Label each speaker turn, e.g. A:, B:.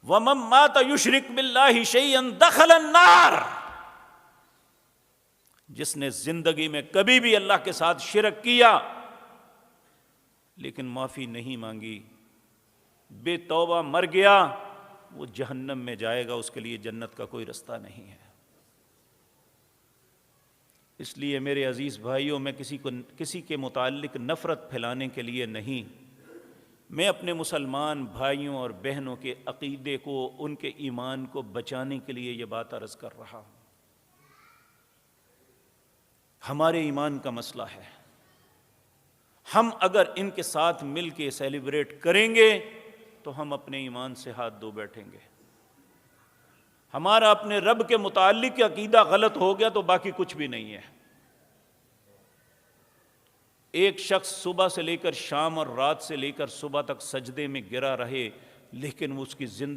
A: وَمَن مَّاتَ يُشْرِكْ بِاللَّهِ شَيْئًا دَخَلَ النَّارَ، جس نے زندگی میں کبھی بھی اللہ کے ساتھ شرک کیا لیکن معافی نہیں مانگی، بے توبہ مر گیا، وہ جہنم میں جائے گا، اس کے لیے جنت کا کوئی رستہ نہیں ہے۔ اس لیے میرے عزیز بھائیوں، میں کسی کے متعلق نفرت پھیلانے کے لیے نہیں، میں اپنے مسلمان بھائیوں اور بہنوں کے عقیدے کو، ان کے ایمان کو بچانے کے لیے یہ بات عرض کر رہا ہوں۔ ہمارے ایمان کا مسئلہ ہے، ہم اگر ان کے ساتھ مل کے سیلیبریٹ کریں گے تو ہم اپنے ایمان سے ہاتھ دھو بیٹھیں گے۔ ہمارا اپنے رب کے متعلق عقیدہ غلط ہو گیا تو باقی کچھ بھی نہیں ہے۔ ایک شخص صبح سے لے کر شام اور رات سے لے کر صبح تک سجدے میں گرا رہے لیکن اس کی زندگی